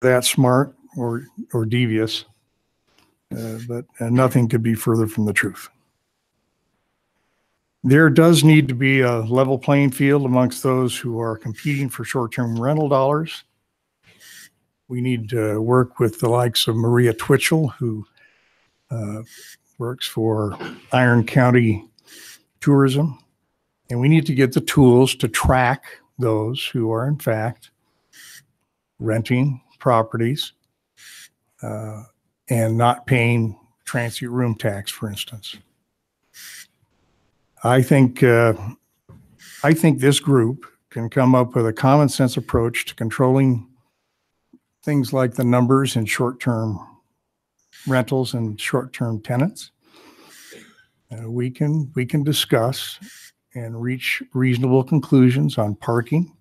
that smart or devious, but nothing could be further from the truth. There does need to be a level playing field amongst those who are competing for short-term rental dollars. We need to work with the likes of Maria Twitchell, who works for Iron County Tourism. And we need to get the tools to track those who are, in fact, renting properties and not paying transient room tax, for instance. I think this group can come up with a common sense approach to controlling things like the numbers in short-term rentals and short-term tenants. We can discuss and reach reasonable conclusions on parking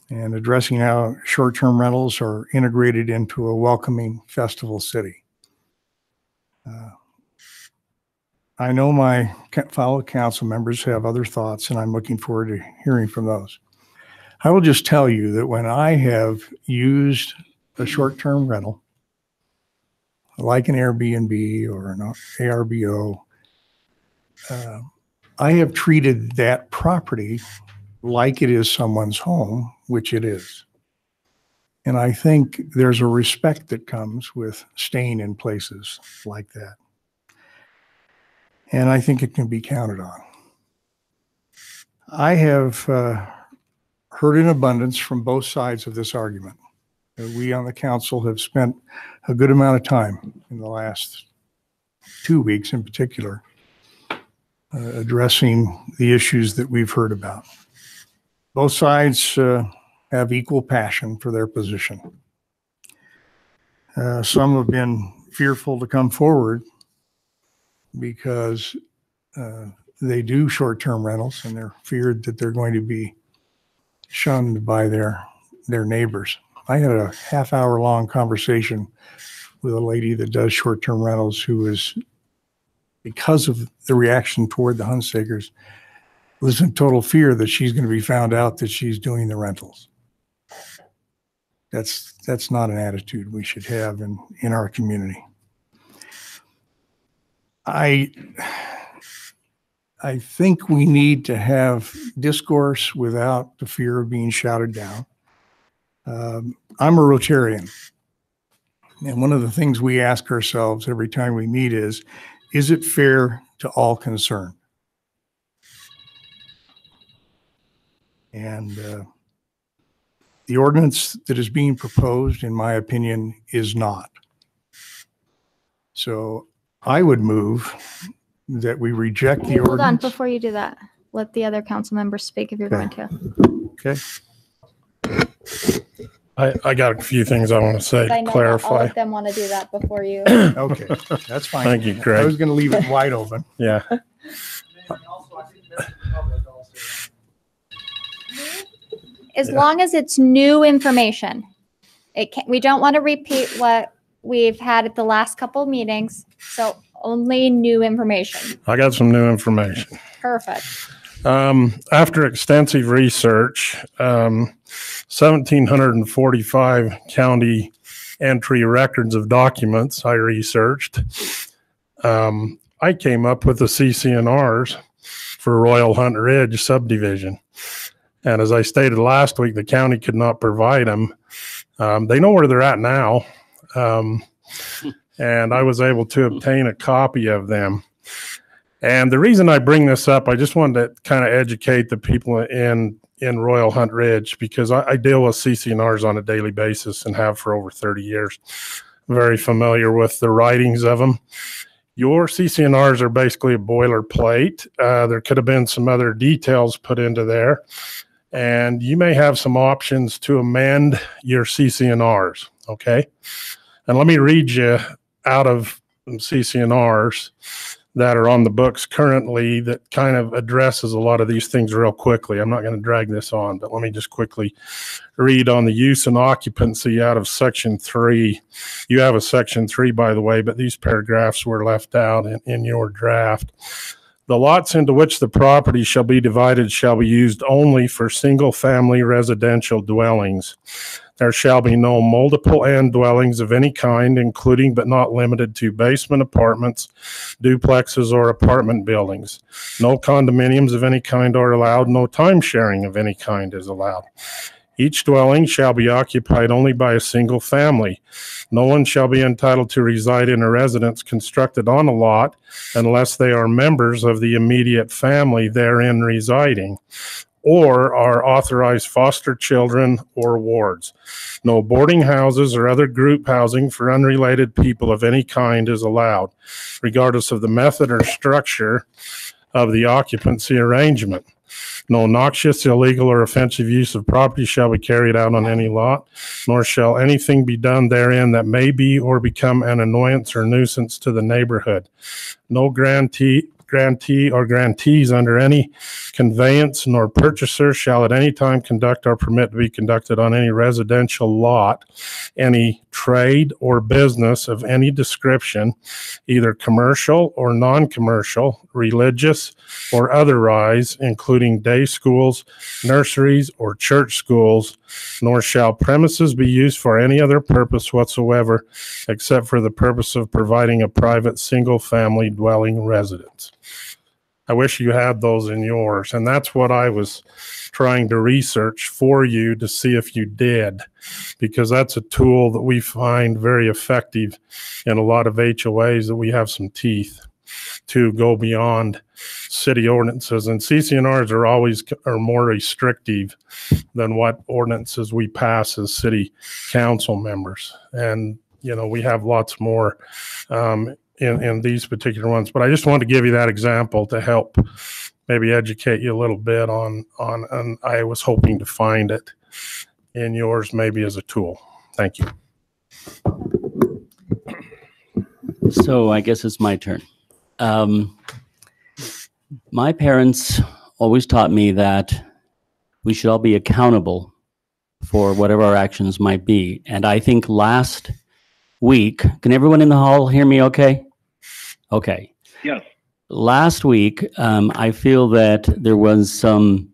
and addressing how short-term rentals are integrated into a welcoming festival city. I know my fellow council members have other thoughts, and I'm looking forward to hearing from those. I will just tell you that when I have used a short-term rental, like an Airbnb or an ARBO, I have treated that property like it is someone's home, which it is. And I think there's a respect that comes with staying in places like that. And I think it can be counted on. I have heard in abundance from both sides of this argument. We on the council have spent a good amount of time in the last 2 weeks in particular addressing the issues that we've heard about. Both sides have equal passion for their position. Some have been fearful to come forward because they do short-term rentals and they're feared that they're going to be shunned by their neighbors. I had a half-hour-long conversation with a lady that does short-term rentals who is, because of the reaction toward the Hunsakers, was in total fear that she's going to be found out that she's doing the rentals. That's not an attitude we should have in our community. I think we need to have discourse without the fear of being shouted down. I'm a Rotarian, and one of the things we ask ourselves every time we meet is it fair to all concerned? And the ordinance that is being proposed, in my opinion, is not. So I would move that we reject the ordinance. Hold on, before you do that, let the other council members speak if you're going to. Okay. I got a few things I want to say to clarify. All of them want to do that before you. Okay, that's fine. Thank you, Craig. I was going to leave it wide open. Yeah. As long as it's new information. We don't want to repeat what we've had at the last couple of meetings. So only new information. I got some new information. Perfect. After extensive research, 1,745 county entry records of documents I researched, I came up with the CCNRs for Royal Hunt Ridge subdivision. And as I stated last week, the county could not provide them. They know where they're at now. And I was able to obtain a copy of them. And the reason I bring this up, I just wanted to kind of educate the people in Royal Hunt Ridge, because I deal with CCNRs on a daily basis and have for over 30 years. Very familiar with the writings of them. Your CCNRs are basically a boilerplate. There could have been some other details put into there. And you may have some options to amend your CCNRs, okay? And let me read you out of CCNRs that are on the books currently that kind of addresses a lot of these things real quickly. I'm not going to drag this on, but let me just quickly read on the use and occupancy out of Section 3. You have a Section 3, by the way, but these paragraphs were left out in your draft. The lots into which the property shall be divided shall be used only for single-family residential dwellings. There shall be no multiple end dwellings of any kind, including but not limited to basement apartments, duplexes, or apartment buildings. No condominiums of any kind are allowed. No time sharing of any kind is allowed. Each dwelling shall be occupied only by a single family. No one shall be entitled to reside in a residence constructed on a lot unless they are members of the immediate family therein residing, or are authorized foster children or wards. No boarding houses or other group housing for unrelated people of any kind is allowed, regardless of the method or structure of the occupancy arrangement. No noxious, illegal, or offensive use of property shall be carried out on any lot, nor shall anything be done therein that may be or become an annoyance or nuisance to the neighborhood. No grantee or grantees under any conveyance nor purchaser shall at any time conduct or permit to be conducted on any residential lot any trade or business of any description, either commercial or non-commercial, religious or otherwise, including day schools, nurseries, or church schools, nor shall premises be used for any other purpose whatsoever except for the purpose of providing a private single-family dwelling residence. I wish you had those in yours, and that's what I was trying to research for you to see if you did, because that's a tool that we find very effective in a lot of HOAs that we have some teeth to go beyond city ordinances, and CC&Rs are more restrictive than what ordinances we pass as city council members. And we have lots more in these particular ones, but I just wanted to give you that example to help maybe educate you a little bit on and I was hoping to find it in yours maybe as a tool. Thank you. So I guess it's my turn. My parents always taught me that we should all be accountable for whatever our actions might be. And I think last week, can everyone in the hall hear me okay? Okay. Yes. Last week, I feel that there was some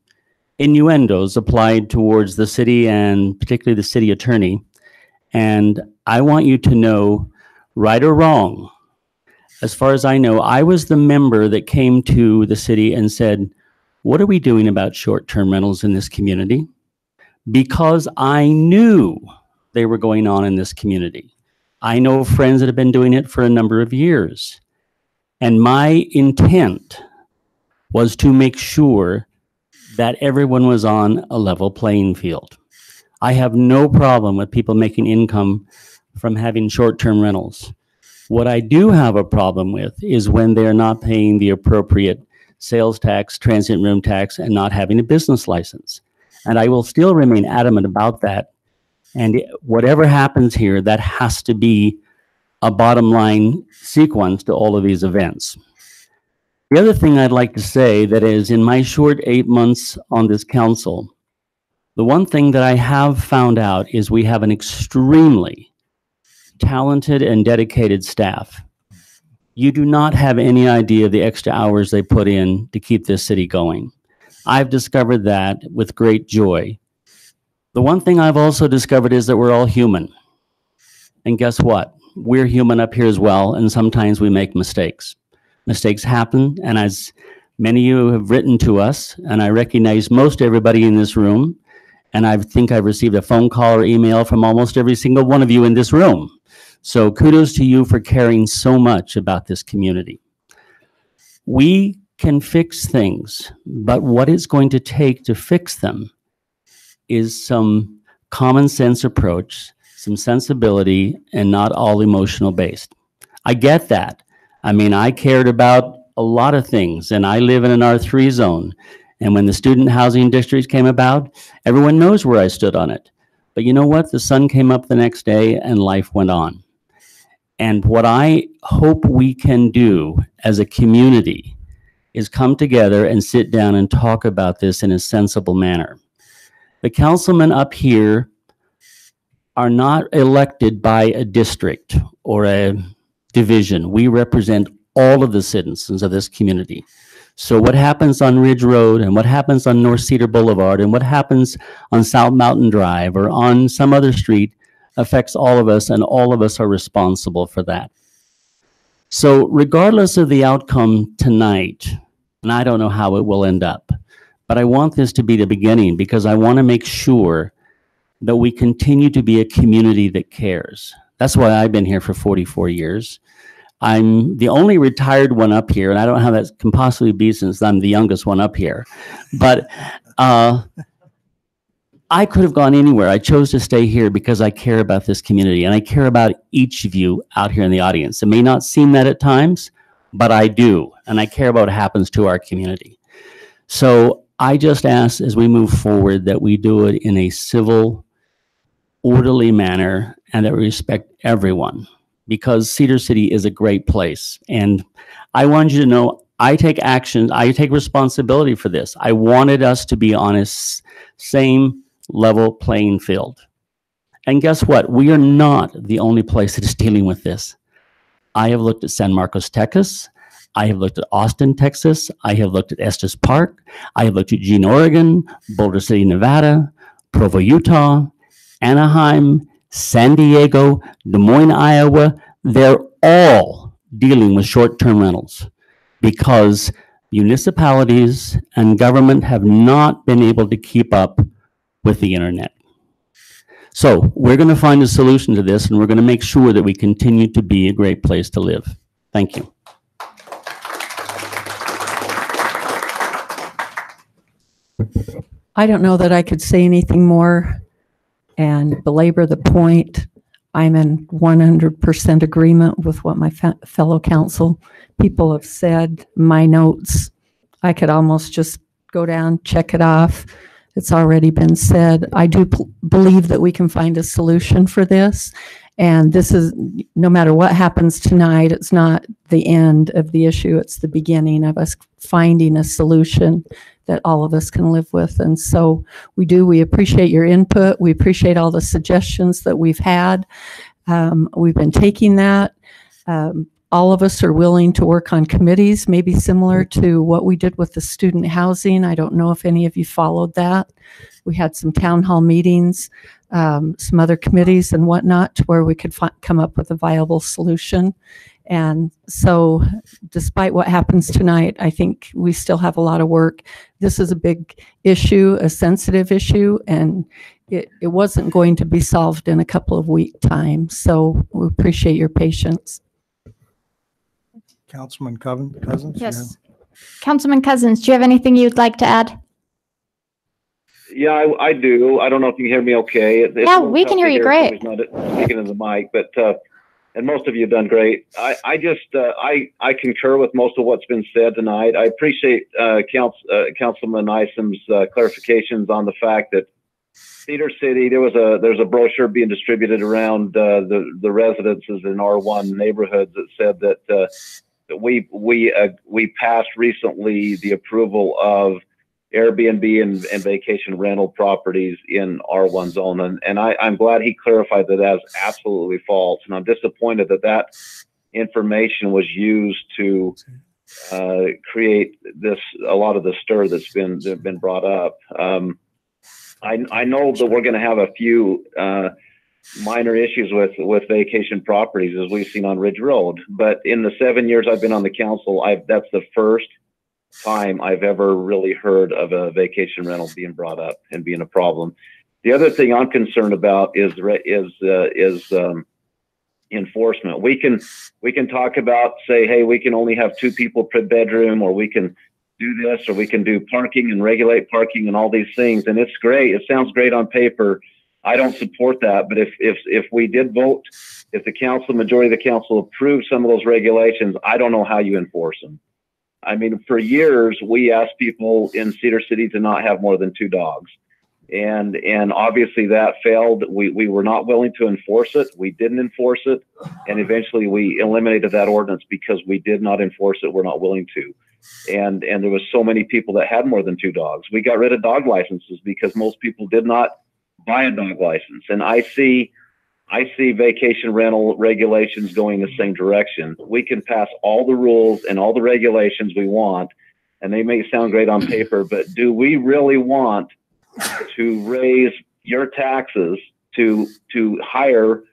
innuendos applied towards the city and particularly the city attorney. And I want you to know, right or wrong, as far as I know, I was the member that came to the city and said, what are we doing about short-term rentals in this community? Because I knew they were going on in this community. I know friends that have been doing it for a number of years. And my intent was to make sure that everyone was on a level playing field. I have no problem with people making income from having short-term rentals. What I do have a problem with is when they're not paying the appropriate sales tax, transient room tax, and not having a business license. And I will still remain adamant about that. And whatever happens here, that has to be a bottom line sequence to all of these events. The other thing I'd like to say that is in my short 8 months on this council, the one thing that I have found out is we have an extremely talented and dedicated staff. You do not have any idea of the extra hours they put in to keep this city going. I've discovered that with great joy. The one thing I've also discovered is that we're all human. And guess what? We're human up here as well, and sometimes we make mistakes. Mistakes happen, and as many of you have written to us, and I recognize most everybody in this room, and I think I've received a phone call or email from almost every single one of you in this room. So kudos to you for caring so much about this community. We can fix things, but what it's going to take to fix them is some common sense approach, some sensibility, and not all emotional based. I get that. I mean, I cared about a lot of things, and I live in an R3 zone. And when the student housing districts came about, everyone knows where I stood on it. But you know what? The sun came up the next day and life went on. And what I hope we can do as a community is come together and sit down and talk about this in a sensible manner. The councilmen up here are not elected by a district or a division. We represent all of the citizens of this community. So what happens on Ridge Road and what happens on North Cedar Boulevard and what happens on South Mountain Drive or on some other street affects all of us, and all of us are responsible for that. So regardless of the outcome tonight, and I don't know how it will end up, but I want this to be the beginning because I want to make sure that we continue to be a community that cares. That's why I've been here for 44 years. I'm the only retired one up here, and I don't know how that can possibly be since I'm the youngest one up here. But I could have gone anywhere. I chose to stay here because I care about this community, and I care about each of you out here in the audience. It may not seem that at times, but I do, and I care about what happens to our community. So I just ask as we move forward that we do it in a civil, orderly manner and that we respect everyone, because Cedar City is a great place. And I want you to know I take action, I take responsibility for this. I wanted us to be on a same level playing field. And guess what? We are not the only place that is dealing with this. I have looked at San Marcos, Texas. I have looked at Austin, Texas. I have looked at Estes Park. I have looked at Eugene, Oregon, Boulder City, Nevada, Provo, Utah, Anaheim, San Diego, Des Moines, Iowa. They're all dealing with short-term rentals because municipalities and government have not been able to keep up with the internet. So we're going to find a solution to this, and we're going to make sure that we continue to be a great place to live. Thank you. I don't know that I could say anything more and belabor the point. I'm in 100% agreement with what my fellow council people have said. My notes, I could almost just go down, check it off. It's already been said. I do believe that we can find a solution for this. And this is, no matter what happens tonight, it's not the end of the issue. It's the beginning of us finding a solution that all of us can live with. And so we appreciate your input. We appreciate all the suggestions that we've had. We've been taking that. All of us are willing to work on committees, maybe similar to what we did with the student housing. I don't know if any of you followed that. We had some town hall meetings, some other committees and whatnot, to where we could come up with a viable solution. And so despite what happens tonight, I think we still have a lot of work. This is a big issue, a sensitive issue, and it wasn't going to be solved in a couple of weeks' time. So we appreciate your patience. Councilman Cousins? Yes. Councilman Cousins, do you have anything you'd like to add? Yeah, I do. I don't know if you can hear me okay. Yeah, we can hear you great. Not speaking in the mic, but and most of you have done great. I concur with most of what's been said tonight. I appreciate Councilman Isom's clarifications on the fact that Cedar City, there's a brochure being distributed around the residences in R1 neighborhoods that said that we passed recently the approval of Airbnb and vacation rental properties in R1 zone. And I'm glad he clarified that that's absolutely false. And I'm disappointed that information was used to create a lot of the stir that's been brought up. I know that we're going to have a few minor issues with vacation properties, as we've seen on Ridge Road. But in the 7 years I've been on the council, that's the first time I've ever really heard of a vacation rental being brought up and being a problem. The other thing I'm concerned about is enforcement. We can talk about, say, hey, we can only have 2 people per bedroom, or we can do this, or we can do parking and regulate parking and all these things. And it's great. It sounds great on paper. I don't support that. But if we did vote, if the majority of the council approved some of those regulations, I don't know how you enforce them. I mean, for years, we asked people in Cedar City to not have more than 2 dogs. And obviously that failed. We were not willing to enforce it. We didn't enforce it. And eventually we eliminated that ordinance because we did not enforce it. We're not willing to. And there was so many people that had more than 2 dogs. We got rid of dog licenses because most people did not buy a dog license. And I see vacation rental regulations going the same direction. We can pass all the rules and all the regulations we want, and they may sound great on paper, but do we really want to raise your taxes to hire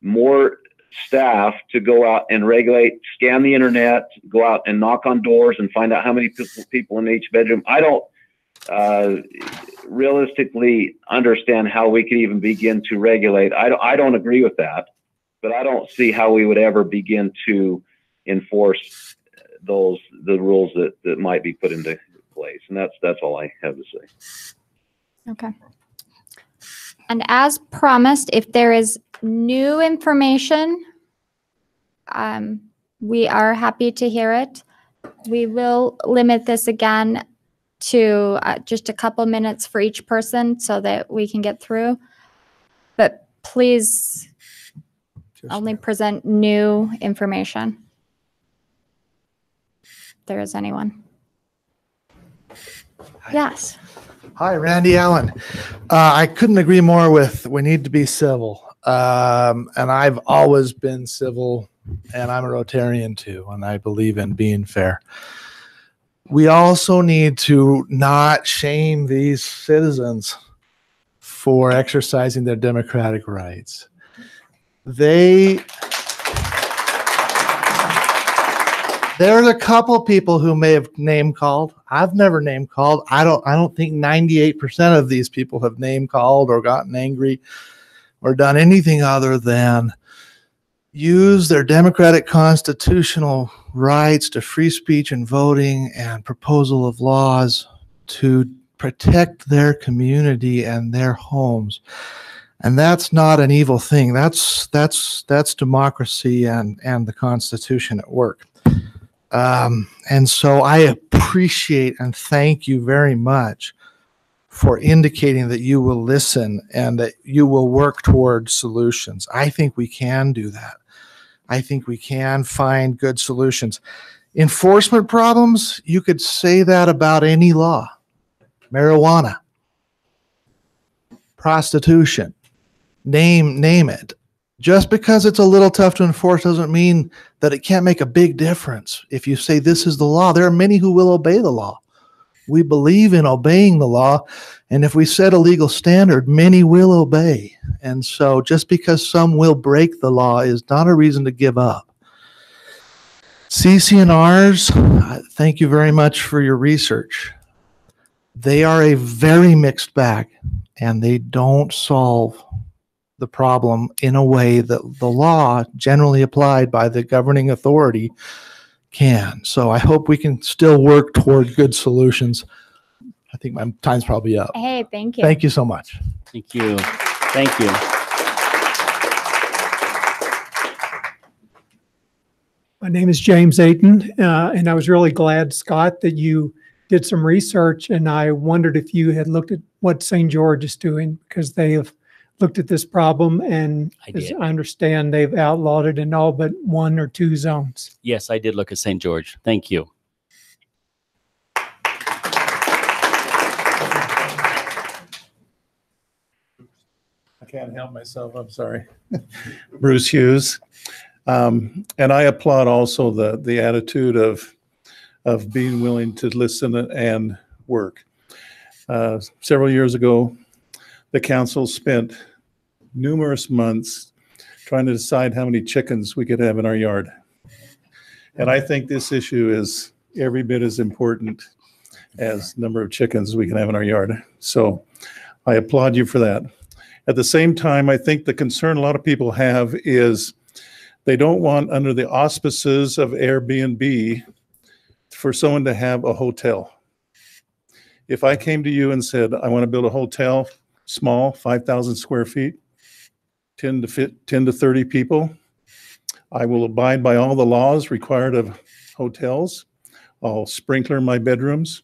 more staff to go out and regulate, scan the internet, go out and knock on doors and find out how many people in each bedroom? I don't realistically understand how we could even begin to regulate. I don't agree with that, but I don't see how we would ever begin to enforce the rules that might be put into place. And that's all I have to say. Okay. And as promised, if there is new information, we are happy to hear it. We will limit this again to just a couple minutes for each person so that we can get through. But please only present new information. If there is anyone. Yes. Hi, Randy Allen. I couldn't agree more with we need to be civil. And I've always been civil, and I'm a Rotarian too, and I believe in being fair. We also need to not shame these citizens for exercising their democratic rights. There's a couple people who may have name called. I've never name called. I don't think 98% of these people have name called or gotten angry or done anything other than use their democratic constitutional rights to free speech and voting and proposal of laws to protect their community and their homes. And that's not an evil thing. That's democracy and the Constitution at work. And so I appreciate and thank you very much for indicating that you will listen and that you will work towards solutions. I think we can do that. I think we can find good solutions. Enforcement problems, you could say that about any law. Marijuana, prostitution, name it. Just because it's a little tough to enforce doesn't mean that it can't make a big difference. If you say this is the law, there are many who will obey the law. We believe in obeying the law, and if we set a legal standard, many will obey. And so just because some will break the law is not a reason to give up. CC&Rs, thank you very much for your research. They are a very mixed bag, and they don't solve the problem in a way that the law generally applied by the governing authority can. So I hope we can still work toward good solutions. I think my time's probably up. Hey, thank you. Thank you so much. Thank you. Thank you. My name is James Ayton, and I was really glad, Scott, that you did some research, and I wondered if you had looked at what St. George is doing, because they have looked at this problem, and as I understand, they've outlawed it in all but 1 or 2 zones. Yes, I did look at St. George. Thank you. I can't help myself. I'm sorry. Bruce Hughes. And I applaud also the attitude of being willing to listen and work. Several years ago, the council spent numerous months trying to decide how many chickens we could have in our yard. And I think this issue is every bit as important as the number of chickens we can have in our yard. So I applaud you for that. At the same time, I think the concern a lot of people have is they don't want, under the auspices of Airbnb, for someone to have a hotel. If I came to you and said, I want to build a hotel, small, 5,000 square feet, 10 to 30 people, I will abide by all the laws required of hotels. I'll sprinkler my bedrooms.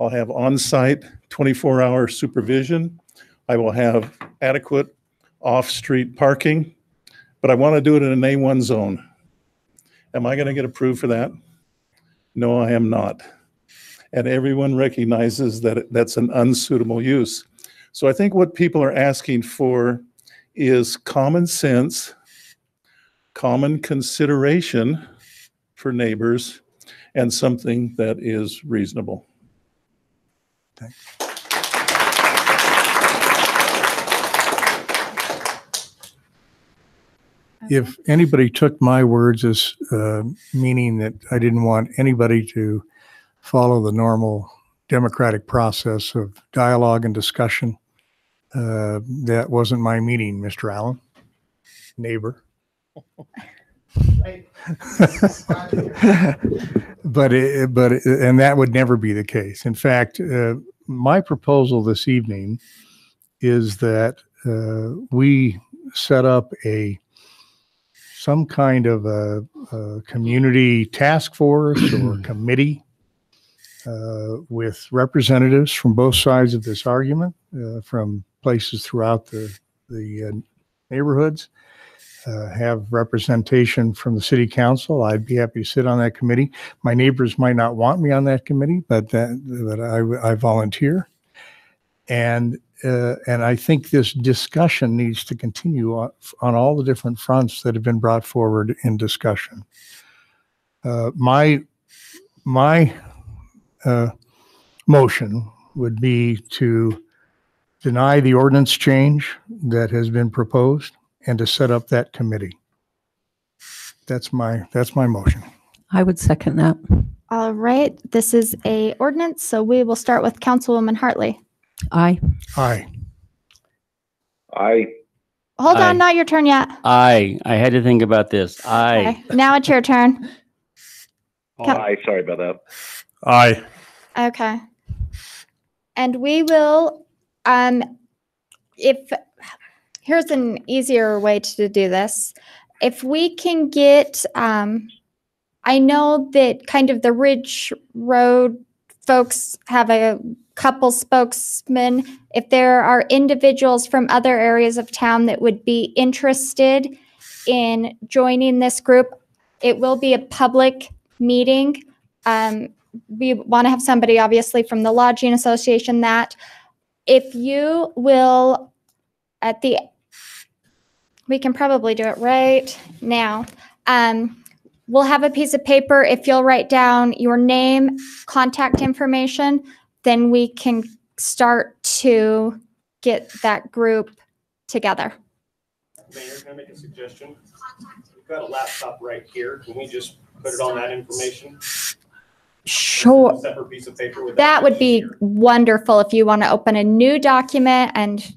I'll have on-site 24-hour supervision. I will have adequate off-street parking, but I want to do it in an A1 zone. Am I going to get approved for that? No, I am not. And everyone recognizes that that's an unsuitable use. So I think what people are asking for is common sense, common consideration for neighbors, and something that is reasonable. Thanks. If anybody took my words as meaning that I didn't want anybody to follow the normal democratic process of dialogue and discussion, that wasn't my meaning, Mr. Allen, neighbor. And that would never be the case. In fact, my proposal this evening is that we set up some kind of a community task force or committee with representatives from both sides of this argument, from places throughout the neighborhoods, have representation from the city council. I'd be happy to sit on that committee. My neighbors might not want me on that committee, but I volunteer. And I think this discussion needs to continue on all the different fronts that have been brought forward in discussion. My motion would be to deny the ordinance change that has been proposed and to set up that committee. That's my motion. I would second that. All right, this is a ordinance, so we will start with Councilwoman Hartley. Aye. Aye. I Hold Aye. on, not your turn yet. I had to think about this. Okay, now it's your turn. sorry about that. Aye. Okay. And we will, here's an easier way to do this. If we can get, I know that kind of the Ridge Road folks have a couple spokesmen. If there are individuals from other areas of town that would be interested in joining this group, it will be a public meeting. We want to have somebody obviously from the Lodging Association that if you will we can probably do it right now. We'll have a piece of paper. If you'll write down your name, contact information, then we can start to get that group together. Mayor, can I make a suggestion? We've got a laptop right here. Can we just put it on that information? Sure. A separate piece of paper with That would be wonderful if you want to open a new document and